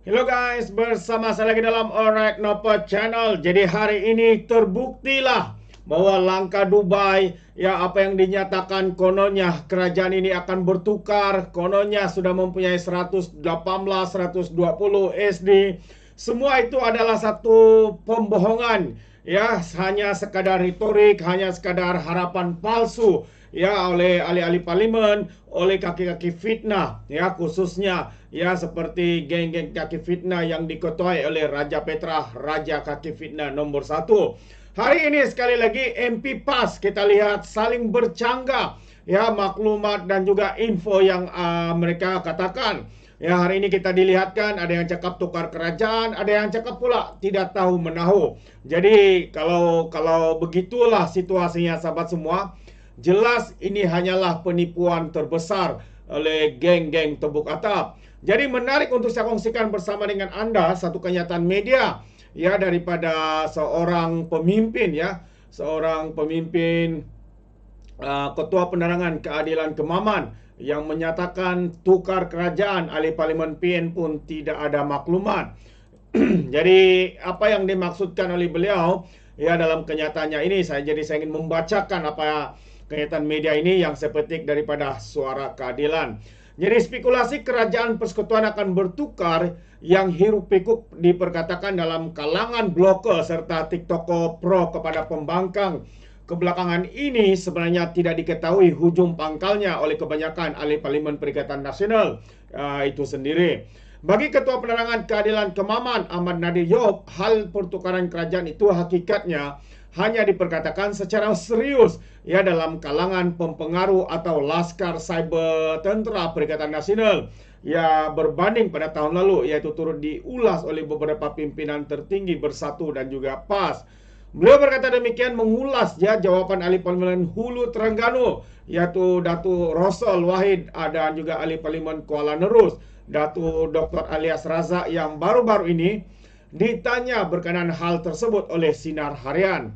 Hello guys, bersama saya lagi dalam Alright Nopo Channel. Jadi hari ini terbuktilah bahwa langkah Dubai, ya apa yang dinyatakan kononnya kerajaan ini akan bertukar, kononnya sudah mempunyai 118, 120 SD. Semua itu adalah satu pembohongan, ya hanya sekadar retorik, hanya sekadar harapan palsu ya oleh ahli-ahli parlimen, oleh kaki-kaki fitnah ya khususnya ya seperti geng-geng kaki fitnah yang diketuai oleh Raja Petra, Raja kaki fitnah nombor satu. Hari ini sekali lagi MP PAS kita lihat saling bercanggah ya maklumat dan juga info yang mereka katakan. Ya hari ini kita dilihatkan ada yang cakap tukar kerajaan, ada yang cakap pula tidak tahu menahu. Jadi kalau begitulah situasinya sahabat semua, jelas ini hanyalah penipuan terbesar oleh geng-geng tebuk atap. Jadi menarik untuk saya kongsikan bersama dengan Anda satu kenyataan media ya daripada seorang pemimpin ya, seorang pemimpin Ketua Penerangan Keadilan Kemaman yang menyatakan tukar kerajaan, ahli parlimen PN pun tidak ada maklumat. Jadi apa yang dimaksudkan oleh beliau ya dalam kenyataannya ini saya ingin membacakan apa kenyataan media ini yang saya petik daripada Suara Keadilan. Jadi spekulasi kerajaan persekutuan akan bertukar yang hiruk pikuk diperkatakan dalam kalangan blogger serta TikToker pro kepada pembangkang kebelakangan ini sebenarnya tidak diketahui hujung pangkalnya oleh kebanyakan ahli parlimen Perikatan Nasional itu sendiri. Bagi Ketua Penerangan Keadilan Kemaman Ahmad Nadir Yoob, hal pertukaran kerajaan itu hakikatnya hanya diperkatakan secara serius ya dalam kalangan pempengaruh atau laskar cyber tentera Perikatan Nasional ya berbanding pada tahun lalu, yaitu turut diulas oleh beberapa pimpinan tertinggi Bersatu dan juga PAS. Beliau berkata demikian mengulas ya jawaban ahli parlimen Hulu Terengganu yaitu Datuk Rosal Wahid dan juga ahli parlimen Kuala Nerus Datuk Dr. Alias Razak yang baru-baru ini ditanya berkenaan hal tersebut oleh Sinar Harian.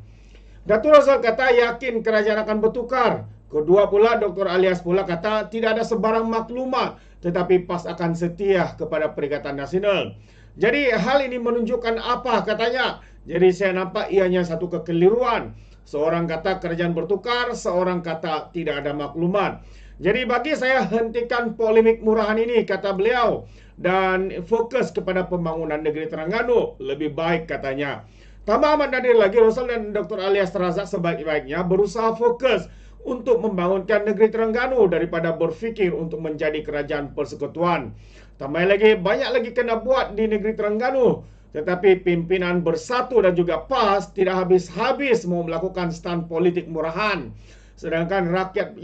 Datuk Rosal kata yakin kerajaan akan bertukar. Kedua pula Dr. Alias pula kata tidak ada sebarang maklumat tetapi PAS akan setia kepada Perikatan Nasional. Jadi hal ini menunjukkan apa katanya? Jadi saya nampak ianya satu kekeliruan. Seorang kata kerajaan bertukar, seorang kata tidak ada maklumat. Jadi bagi saya hentikan polemik murahan ini kata beliau dan fokus kepada pembangunan negeri Terengganu lebih baik katanya. Tambah Ahmad Nadir lagi, Rosal dan Dr. Alias Razak sebaik-baiknya berusaha fokus untuk membangunkan negeri Terengganu daripada berfikir untuk menjadi kerajaan persekutuan. Tambah lagi, banyak lagi kena buat di negeri Terengganu. Tetapi pimpinan Bersatu dan juga PAS tidak habis-habis mau melakukan stand politik murahan. Sedangkan rakyat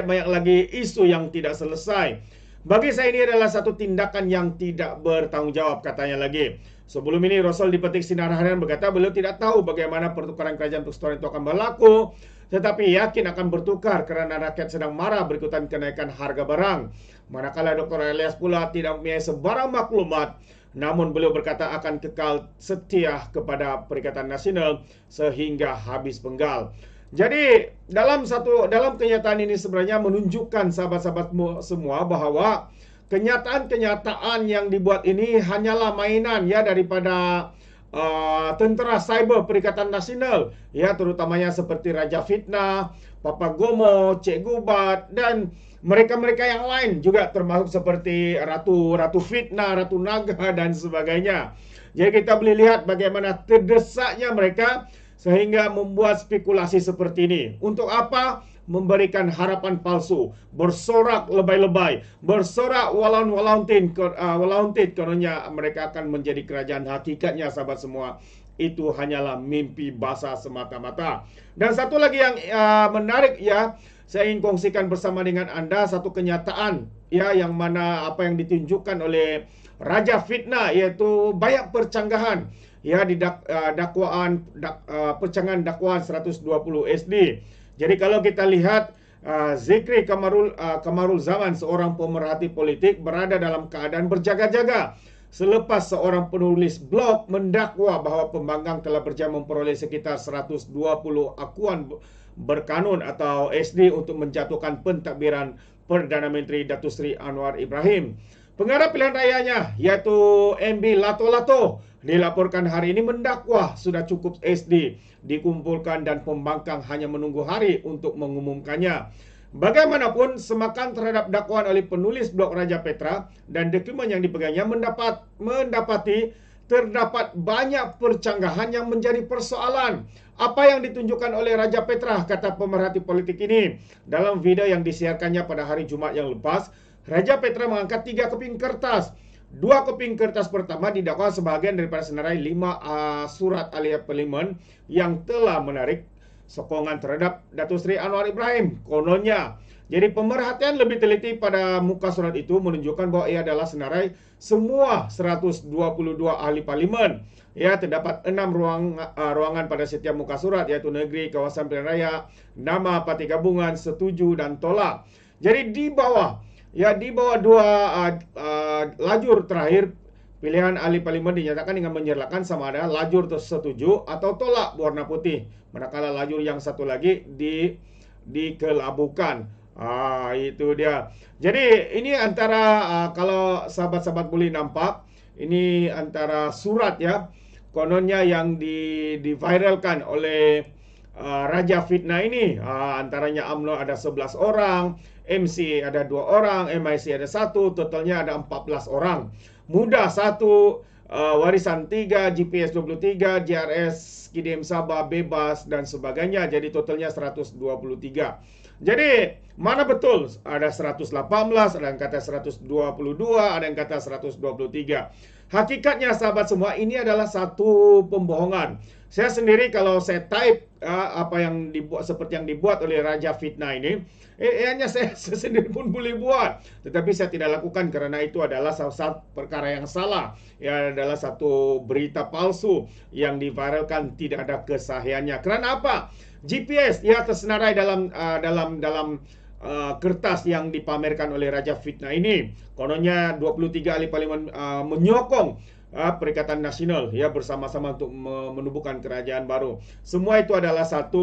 banyak lagi isu yang tidak selesai. Bagi saya ini adalah satu tindakan yang tidak bertanggung jawab katanya lagi. Sebelum ini Rosal dipetik Sinar Harian berkata beliau tidak tahu bagaimana pertukaran kerajaan persekutuan itu akan berlaku, tetapi yakin akan bertukar kerana rakyat sedang marah berikutan kenaikan harga barang. Manakala Dr. Elias pula tidak mempunyai sebarang maklumat, namun beliau berkata akan kekal setia kepada Perikatan Nasional sehingga habis penggal. Jadi dalam kenyataan ini sebenarnya menunjukkan sahabat-sahabat semua bahawa kenyataan-kenyataan yang dibuat ini hanyalah mainan ya daripada tentera cyber Perikatan Nasional ya terutamanya seperti Raja Fitnah, Papa Gomo, Cik Gubat dan mereka-mereka yang lain juga termasuk seperti Ratu Fitnah, Ratu Naga dan sebagainya. Jadi kita boleh lihat bagaimana terdesaknya mereka sehingga membuat spekulasi seperti ini. Untuk apa? Memberikan harapan palsu, bersorak lebay-lebay, bersorak walaun-walauntin kononnya mereka akan menjadi kerajaan. Hakikatnya sahabat semua, itu hanyalah mimpi basah semata-mata. Dan satu lagi yang menarik ya, saya ingin kongsikan bersama dengan Anda satu kenyataan ya yang mana apa yang ditunjukkan oleh Raja Fitnah yaitu banyak percanggahan ya di percanggahan dakwaan 120 SD. Jadi kalau kita lihat Zikri Kamarul Zaman, seorang pemerhati politik berada dalam keadaan berjaga-jaga selepas seorang penulis blog mendakwa bahawa pembangkang telah berjaya memperoleh sekitar 120 akuan berkanun atau SD untuk menjatuhkan pentadbiran Perdana Menteri Datuk Seri Anwar Ibrahim. Pengarah pilihan rayanya yaitu MB Lato-Lato dilaporkan hari ini mendakwa sudah cukup SD dikumpulkan dan pembangkang hanya menunggu hari untuk mengumumkannya. Bagaimanapun, semakan terhadap dakwaan oleh penulis blog Raja Petra dan dokumen yang dipegangnya mendapati terdapat banyak percanggahan yang menjadi persoalan. Apa yang ditunjukkan oleh Raja Petra, kata pemerhati politik ini. Dalam video yang disiarkannya pada hari Jumat yang lepas, Raja Petra mengangkat 3 keping kertas. 2 keping kertas pertama didakwa sebahagian daripada senarai 5 surat ahli parlimen yang telah menarik sokongan terhadap Datuk Seri Anwar Ibrahim. Kononnya, jadi pemerhatian lebih teliti pada muka surat itu menunjukkan bahwa ia adalah senarai semua 122 ahli parlimen. Ya, terdapat 6 ruangan pada setiap muka surat, yaitu negeri, kawasan pilihan raya, nama, parti gabungan, setuju dan tolak. Jadi di bawah dua lajur terakhir, pilihan ahli parlimen dinyatakan dengan menyerlakan sama ada lajur setuju atau tolak berwarna putih. Manakala lajur yang satu lagi dikelabukan. Itu dia. Jadi ini antara kalau sahabat-sahabat boleh nampak, ini antara surat ya. Kononnya yang diviralkan oleh Raja Fitnah ini. Antaranya UMNO ada 11 orang, MC ada 2 orang, MIC ada 1, totalnya ada 14 orang. Muda 1, warisan 3, GPS 23, JRS, KDM Sabah, bebas dan sebagainya. Jadi totalnya 123. Jadi mana betul? Ada 118, ada yang kata 122, ada yang kata 123. Hakikatnya sahabat semua, ini adalah satu pembohongan. Saya sendiri kalau saya type apa yang dibuat seperti yang dibuat oleh Raja Fitnah ini, hanya saya sendiri pun boleh buat. Tetapi saya tidak lakukan karena itu adalah satu perkara yang salah. Ya, adalah satu berita palsu yang diviralkan, tidak ada kesahihannya. Karena apa? GPS ya tersenarai dalam kertas yang dipamerkan oleh Raja Fitnah ini. Kononnya 23 ahli parlimen menyokong Perikatan Nasional ya bersama-sama untuk menubuhkan kerajaan baru. Semua itu adalah satu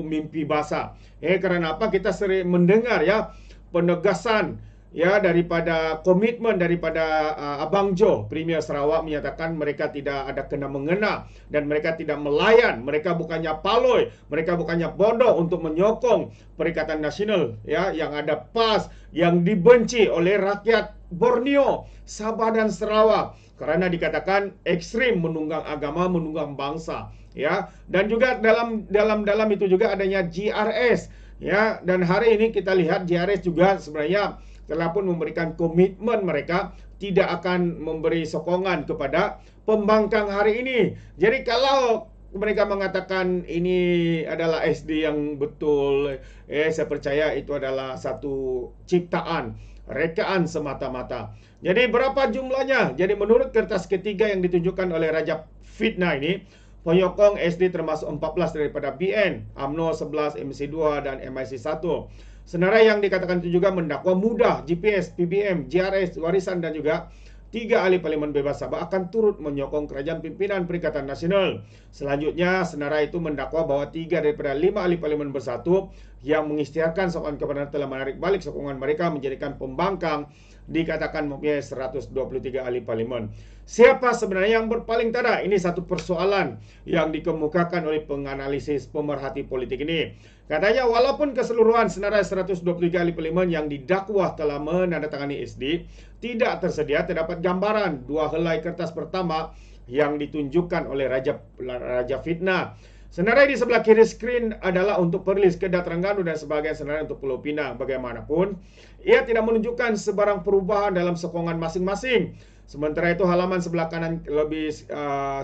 mimpi basah. Karena apa? Kita sering mendengar ya penegasan ya daripada komitmen daripada Abang Jo, Premier Sarawak, menyatakan mereka tidak ada kena mengena dan mereka tidak melayan. Mereka bukannya paloi, mereka bukannya bodoh untuk menyokong Perikatan Nasional ya yang ada PAS yang dibenci oleh rakyat Borneo, Sabah dan Sarawak karena dikatakan ekstrim, menunggang agama, menunggang bangsa ya. Dan juga dalam itu juga adanya GRS ya, dan hari ini kita lihat GRS juga sebenarnya telah pun memberikan komitmen mereka tidak akan memberi sokongan kepada pembangkang hari ini. Jadi kalau mereka mengatakan ini adalah SD yang betul, saya percaya itu adalah satu ciptaan, rekaan semata-mata. Jadi berapa jumlahnya? Jadi menurut kertas ketiga yang ditunjukkan oleh Raja Fitnah ini, penyokong SD termasuk 14 daripada BN, UMNO 11, MC 2 dan MIC 1. Senarai yang dikatakan itu juga mendakwa mudah, GPS, PBM, JRS, warisan dan juga 3 ahli parlimen bebas Sabah akan turut menyokong kerajaan pimpinan Perikatan Nasional. Selanjutnya, senarai itu mendakwa bahwa 3 daripada 5 ahli parlimen bersatu yang mengisytiharkan sokongan kebenaran telah menarik balik sokongan mereka menjadikan pembangkang, dikatakan mempunyai 123 ahli parlimen. Siapa sebenarnya yang berpaling tada? Ini satu persoalan yang dikemukakan oleh penganalisis pemerhati politik ini. Katanya walaupun keseluruhan senarai 123 ahli parlimen yang didakwa telah menandatangani SD, tidak tersedia terdapat gambaran 2 helai kertas pertama yang ditunjukkan oleh Raja Fitnah. Senarai di sebelah kiri skrin adalah untuk Perlis, Kedah, Terengganu dan sebagian senarai untuk Pulau Pinang. Bagaimanapun, ia tidak menunjukkan sebarang perubahan dalam sokongan masing-masing. Sementara itu halaman sebelah kanan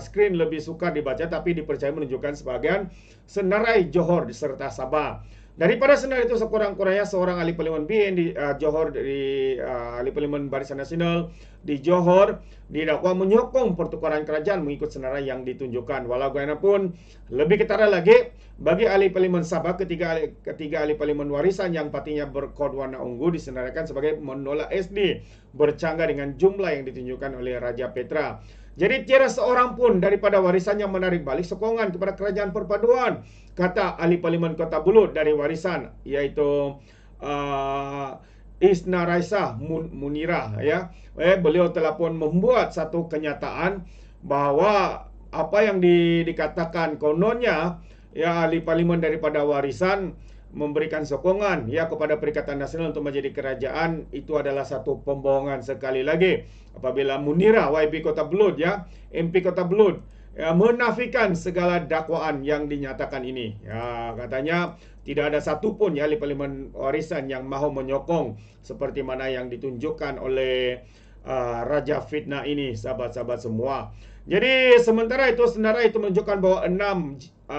skrin lebih sukar dibaca tapi dipercaya menunjukkan sebagian senarai Johor serta Sabah. Daripada senarai itu sekurang-kurangnya seorang ahli parlimen BN di Johor, dari ahli parlimen Barisan Nasional di Johor didakwa menyokong pertukaran kerajaan mengikut senarai yang ditunjukkan. Walau bagaimanapun, lebih ketara lagi bagi ahli parlimen Sabah, ketiga ahli parlimen warisan yang partinya berkod warna ungu disenaraikan sebagai menolak SD, bercanggah dengan jumlah yang ditunjukkan oleh Raja Petra. Jadi tiada seorang pun daripada warisan yang menarik balik sokongan kepada kerajaan perpaduan, kata ahli parlimen Kota Bulut dari warisan, iaitu Isna Raisah Munirah, ya. Beliau telah pun membuat satu kenyataan bahwa apa yang dikatakan kononnya, ya, ahli parlimen daripada Warisan memberikan sokongan, ya, kepada Perikatan Nasional untuk menjadi kerajaan, itu adalah satu pembohongan sekali lagi. Apabila Munirah YB Kota Belud, ya, MP Kota Belud, ya, menafikan segala dakwaan yang dinyatakan ini. Ya, katanya tidak ada satupun, ya, ahli parlimen Warisan yang mahu menyokong seperti mana yang ditunjukkan oleh Raja Fitnah ini, sahabat-sahabat semua. Jadi sementara itu saudara itu menunjukkan bahwa 6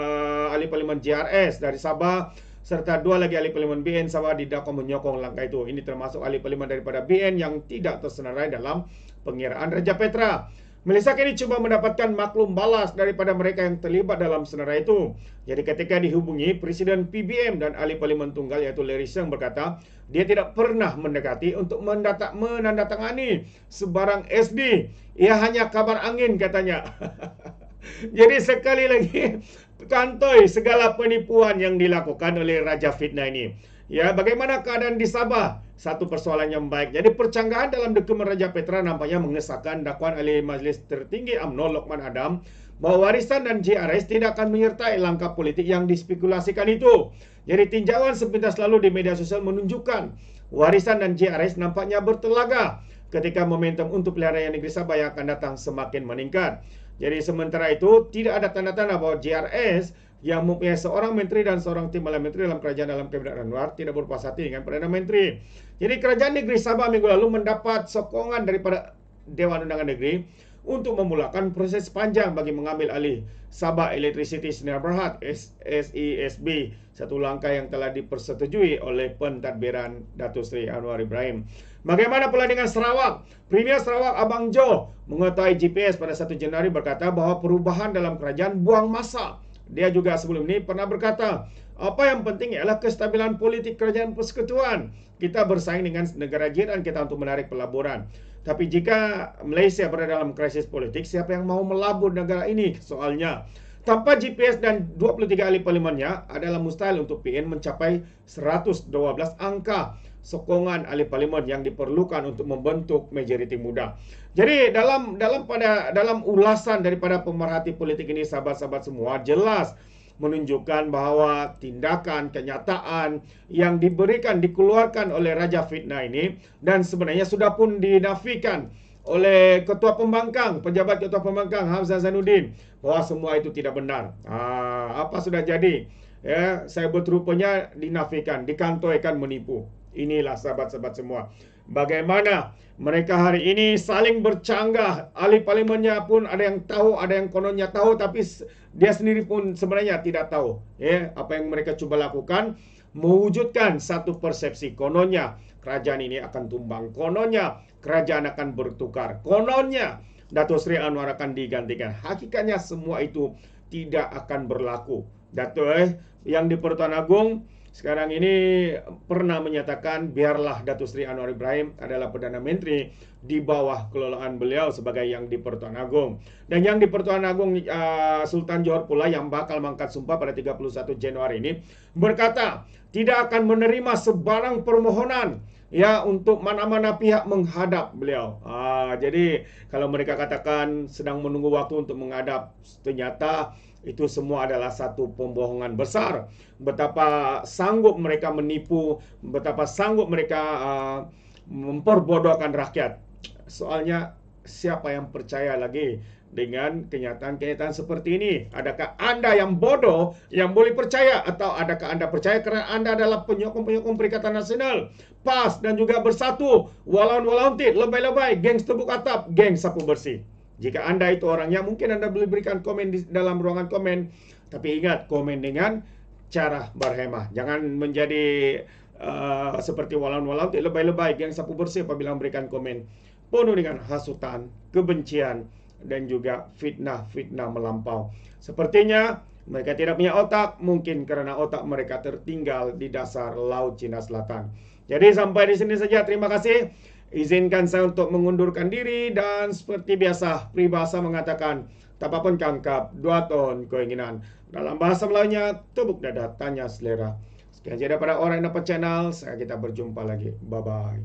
ahli parlimen JRS dari Sabah serta 2 lagi ahli parlimen BN Sabah didakwa menyokong langkah itu. Ini termasuk ahli parlimen daripada BN yang tidak tersenarai dalam pengiraan Raja Petra. Malaysia kini cuba mendapatkan maklum balas daripada mereka yang terlibat dalam senarai itu. Jadi ketika dihubungi, Presiden PBM dan ahli parlimen tunggal iaitu Larry Seng berkata, dia tidak pernah mendekati untuk menandatangani sebarang SD. Ia hanya kabar angin, katanya. Jadi sekali lagi kantoi segala penipuan yang dilakukan oleh Raja Fitnah ini. Ya, bagaimana keadaan di Sabah? Satu persoalan yang baik. Jadi percanggahan dalam dokumen Raja Petra nampaknya mengesahkan dakwaan ahli Majlis Tertinggi UMNO Lokman Adam bahwa Warisan dan JRS tidak akan menyertai langkah politik yang dispekulasikan itu. Jadi tinjauan sepintas lalu di media sosial menunjukkan Warisan dan JRS nampaknya bertelaga ketika momentum untuk pilihan raya negeri Sabah yang akan datang semakin meningkat. Jadi sementara itu tidak ada tanda-tanda bahwa JRS yang mempunyai seorang menteri dan seorang timbalan menteri dalam kerajaan dalam Kabinet Anwar tidak berpuas hati dengan Perdana Menteri. Jadi kerajaan negeri Sabah minggu lalu mendapat sokongan daripada Dewan Undangan Negeri untuk memulakan proses panjang bagi mengambil alih Sabah Electricity Sdn Bhd SESB, satu langkah yang telah dipersetujui oleh pentadbiran Datuk Seri Anwar Ibrahim. Bagaimana pula dengan Sarawak? Premier Sarawak Abang Jo mengetahui GPS pada 1 Januari berkata bahwa perubahan dalam kerajaan buang masa. Dia juga sebelum ini pernah berkata, apa yang penting ialah kestabilan politik kerajaan persekutuan. Kita bersaing dengan negara jiran kita untuk menarik pelaburan. Tapi jika Malaysia berada dalam krisis politik, siapa yang mau melabur negara ini? Soalnya, tanpa GPS dan 23 ahli parlimennya, adalah mustahil untuk PN mencapai 112 angka sokongan ahli parlimen yang diperlukan untuk membentuk majoriti muda. Jadi dalam ulasan daripada pemerhati politik ini, sahabat-sahabat semua, jelas menunjukkan bahwa tindakan, kenyataan yang dikeluarkan oleh Raja Fitnah ini, dan sebenarnya sudah pun dinafikan oleh Ketua Pembangkang, pejabat Ketua Pembangkang Hamzah Zainuddin, bahwa semua itu tidak benar. Apa sudah jadi? Ya, saya berterupanya dinafikan, dikantoikan menipu. Inilah sahabat-sahabat semua, bagaimana mereka hari ini saling bercanggah. Ahli parlimennya pun ada yang tahu, ada yang kononnya tahu, tapi dia sendiri pun sebenarnya tidak tahu, ya, apa yang mereka coba lakukan, mewujudkan satu persepsi. Kononnya kerajaan ini akan tumbang, kononnya kerajaan akan bertukar, kononnya Datuk Seri Anwar akan digantikan. Hakikatnya semua itu tidak akan berlaku. Datuk yang di Pertuan Agong sekarang ini pernah menyatakan biarlah Datuk Seri Anwar Ibrahim adalah Perdana Menteri di bawah kelolaan beliau sebagai yang di Pertuan Agong. Dan yang di Pertuan Agong Sultan Johor pula yang bakal mangkat sumpah pada 31 Januari ini berkata tidak akan menerima sebarang permohonan, ya, untuk mana-mana pihak menghadap beliau. Jadi kalau mereka katakan sedang menunggu waktu untuk menghadap, ternyata itu semua adalah satu pembohongan besar. Betapa sanggup mereka menipu, betapa sanggup mereka memperbodohkan rakyat. Soalnya siapa yang percaya lagi dengan kenyataan-kenyataan seperti ini? Adakah Anda yang bodoh yang boleh percaya, atau adakah Anda percaya kerana Anda adalah penyokong-penyokong Perikatan Nasional, PAS dan juga Bersatu, walaun-walauntit, lebay-lebay, geng tebuk atap, geng sapu bersih? Jika Anda itu orangnya, mungkin Anda boleh berikan komen di dalam ruangan komen. Tapi ingat, komen dengan cara berhemah. Jangan menjadi seperti walaun-walaun, lebay-lebay, geng sapu bersih apabila memberikan komen penuh dengan hasutan, kebencian, dan juga fitnah-fitnah melampau. Sepertinya mereka tidak punya otak, mungkin karena otak mereka tertinggal di dasar Laut Cina Selatan. Jadi sampai di sini saja, terima kasih. Izinkan saya untuk mengundurkan diri, dan seperti biasa peribahasa mengatakan tapapun kangkap, dua ton keinginan. Dalam bahasa Melayunya, tepuk dada, tanya selera. Sekian saja pada Alright Napa Channel. Kita berjumpa lagi. Bye-bye.